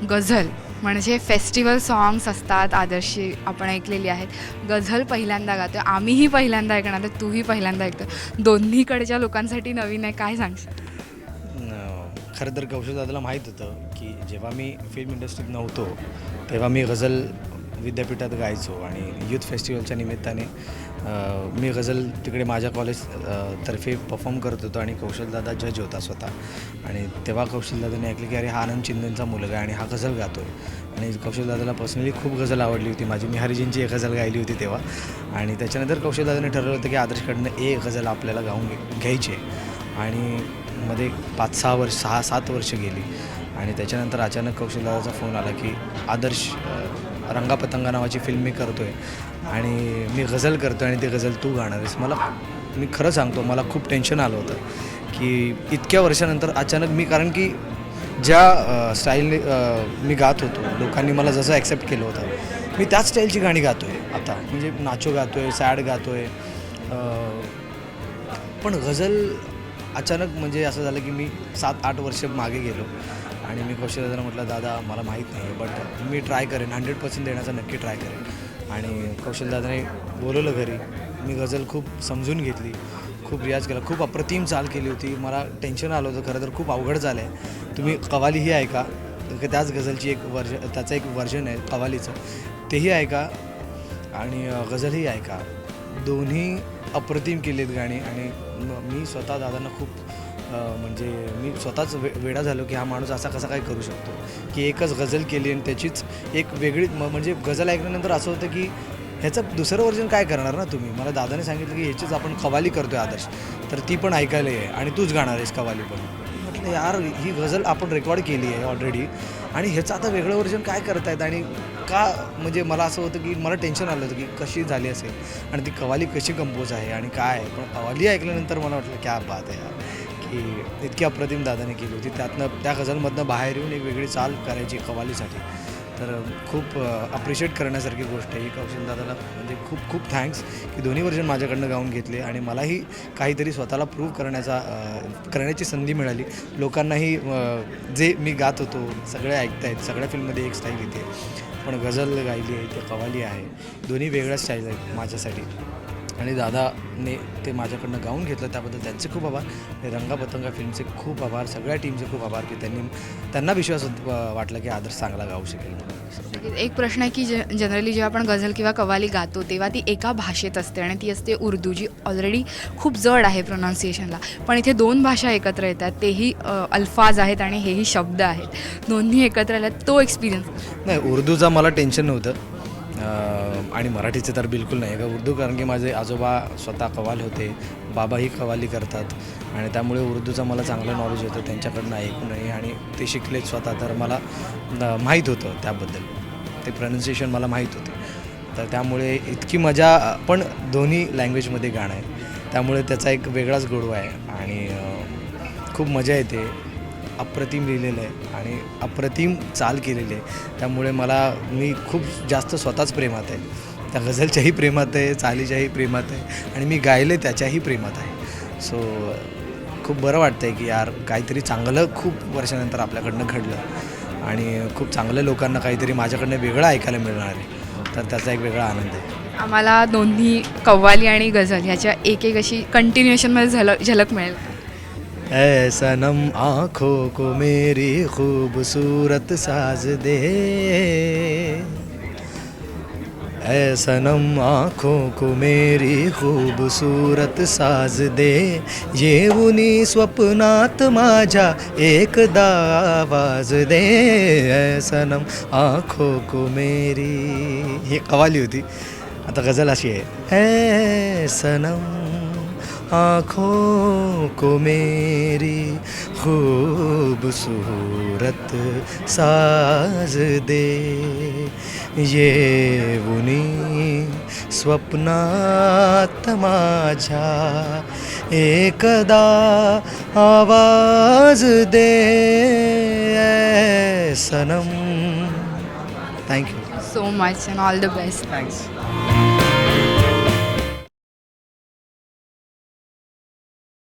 गझल म्हणजे festival songs असतात, आदर्शी आपण ऐकलेली आहेत. गझल पहिल्यांदा गातो आहे, आम्हीही पहिल्यांदा ऐकणार आहे, तूही पहिल्यांदा ऐकतो आहे. दोन्हीकडच्या लोकांसाठी नवीन आहे. काय सांगशील? खरं तर कौशल दादाला माहीत होतं की जेव्हा मी फिल्म इंडस्ट्रीत नव्हतो तेव्हा मी गझल विद्यापीठात गायचो आणि यूथ फेस्टिवलच्या निमित्ताने मी गझल तिकडे माझ्या कॉलेज तर्फे परफॉर्म करत होतो आणि कौशलदादा जज होता स्वतः. आणि तेव्हा कौशलदादाने ऐकलं की अरे हा आनंद चिंदेंचा मुलगा आहे आणि हा गझल गातो आहे. आणि कौशलदादाला पर्सनली खूप गझल आवडली होती माझी. मी हरिजींची एक गझल गायली होती तेव्हा. आणि त्याच्यानंतर कौशलदादाने ठरवलं होतं की आदर्शकडनं एक गझल आपल्याला गाऊन घ्यायची आहे. आणि मध्ये 5-6 वर्ष 6-7 वर्ष गेली आणि त्याच्यानंतर अचानक कौशलदादाचा फोन आला की आदर्श रंगापतंगा नावाची फिल्म मी करतो आहे आणि मी गझल करतो आहे आणि ती गझल तू गाणार आहेस. मी खरं सांगतो मला खूप टेन्शन आलं होतं की इतक्या वर्षानंतर अचानक मी, कारण की ज्या स्टाईलने मी गात होतो लोकांनी मला जसं ॲक्सेप्ट केलं होतं मी त्याच स्टाईलची गाणी गातो आहे आता. म्हणजे नाचो गातो आहे, सॅड गातो आहे. पण गझल अचानक म्हणजे असं झालं की मी 7-8 वर्ष मागे गेलो आणि मी कौशलदादाला म्हटलं दादा मला माहीत नाही बट मी ट्राय करेन, 100% देण्याचा नक्की ट्राय करेन. आणि कौशलदादाने बोलवलं घरी. मी गझल खूप समजून घेतली, खूप रियाज केला, खूप अप्रतिम चाल केली होती. मला टेन्शन आलं होतं खरं तर खूप अवघड झालं आहे. तुम्ही कवालीही ऐका, त्याच गझलची त्याचं एक व्हर्जन आहे कवालीचं, तेही ऐका आणि गझलही ऐका. दोन्ही अप्रतिम केलेत गाणी. आणि मी स्वतः दादांना खूप म्हणजे मी स्वतःच वेडा झालो की हा माणूस असा कसा काय करू शकतो की एकच गझल केली आणि त्याचीच एक वेगळी म्हणजे गझल ऐकल्यानंतर असं होतं की ह्याचं दुसरं व्हर्जन काय करणार ना तुम्ही. मला दादाने सांगितलं की ह्याचीच आपण कवाली करतो आहे आदर्श, तर ती पण ऐकायला आहे आणि तूच गाणार आहेस कवाली पण. म्हटलं यार ही गझल आपण रेकॉर्ड केली आहे ऑलरेडी आणि ह्याचं आता वेगळं व्हर्जन काय करतायत आणि का. म्हणजे मला असं होतं की मला टेन्शन आलं होतं की कशी झाली असेल आणि ती कवाली कशी कंपोज आहे आणि काय आहे. पण कवाली ऐकल्यानंतर मला वाटलं क्या बात आहे यार की इतकी अप्रतिम दादाने केली होती. त्या गझलमधनं बाहेर येऊन एक वेगळी चाल करायची कवालीसाठी. तर खूप अप्रिशिएट करण्यासारखी गोष्ट आहे ही. कौशलदादाला म्हणजे खूप खूप थँक्स की दोन्ही व्हर्जन माझ्याकडनं गाऊन घेतले आणि मलाही काहीतरी स्वतःला प्रूव्ह करण्याची संधी मिळाली. लोकांनाही जे मी गात होतो सगळे ऐकतायत. सगळ्या फिल्ममध्ये एक स्टाईल येते, पण गझल गायली आहे, ते कवाली आहे, दोन्ही वेगळ्या स्टाईल आहेत माझ्यासाठी. आणि दादाने ते माझ्याकडनं गाऊन घेतलं त्याबद्दल त्यांचे खूप आभार. रंगापतंगा फिल्मचे खूप आभार, सगळ्या टीमचे खूप आभार की त्यांना विश्वास वाटला की आदर्श चांगला गाऊ शकेल. एक प्रश्न आहे की जनरली जेव्हा आपण गझल किंवा कवाली गातो तेव्हा ती एका भाषेत असते आणि ती असते उर्दू, जी ऑलरेडी खूप जड आहे प्रोनाऊन्सिएशनला. पण इथे 2 भाषा एकत्र येतात, तेही अल्फाज आहेत आणि हेही शब्द आहेत, दोन्ही एकत्र आल्यात. तो एक्सपिरियन्स नाही, उर्दूचा मला टेन्शन नव्हतं आणि मराठीचे तर बिलकुल नाही का. उर्दू कारण की माझे आजोबा स्वतः कवाले होते, बाबाही कवाली करतात आणि त्यामुळे उर्दूचा मला चांगलं नॉलेज होतं त्यांच्याकडनं ऐकूनही आणि ते शिकलेत स्वतः. तर मला माहीत होतं त्याबद्दल, ते प्रोनाऊन्सिएशन मला माहीत होते. तर त्यामुळे इतकी मजा. पण दोन्ही लँग्वेजमध्ये गाणं आहे त्यामुळे त्याचा एक वेगळाच गोडवा आहे आणि खूप मजा येते. अप्रतिम लिहिलेलं आहे आणि अप्रतिम चाल केलेली आहे त्यामुळे मी खूप जास्त स्वतःच प्रेमात आहे. त्या गझलच्याही प्रेमात आहे, चालीच्याही प्रेमात आहे आणि मी गायले त्याच्याही प्रेमात आहे. सो खूप बरं वाटतं आहे की यार काहीतरी चांगलं खूप वर्षानंतर आपल्याकडनं घडलं आणि खूप चांगल्या लोकांना काहीतरी माझ्याकडनं वेगळं ऐकायला मिळणार आहे. तर त्याचा एक वेगळा आनंद आहे. आम्हाला दोन्ही कव्वाली आणि गझल ह्याच्या एक अशी कंटिन्युएशनमध्ये झलक मिळेल. ऐ सनम आँखों को मेरी खूबसूरत साज दे, ऐ सनम आँखों को मेरी खूबसूरत साज दे, ये उन्हीं स्वप्नात माझ्या एकदा आवाज दे, ऐ सनम आँखों को मेरी. ही कवाली होती. आता गझल अशी आहे. ऐ सनम आँखों को मेरी खूबसूरत साज दे, ये उन्हीं स्वप्नात माझ्या एकदा आवाज दे, ऐ Sanam. Thank you so much and all the best. Thanks.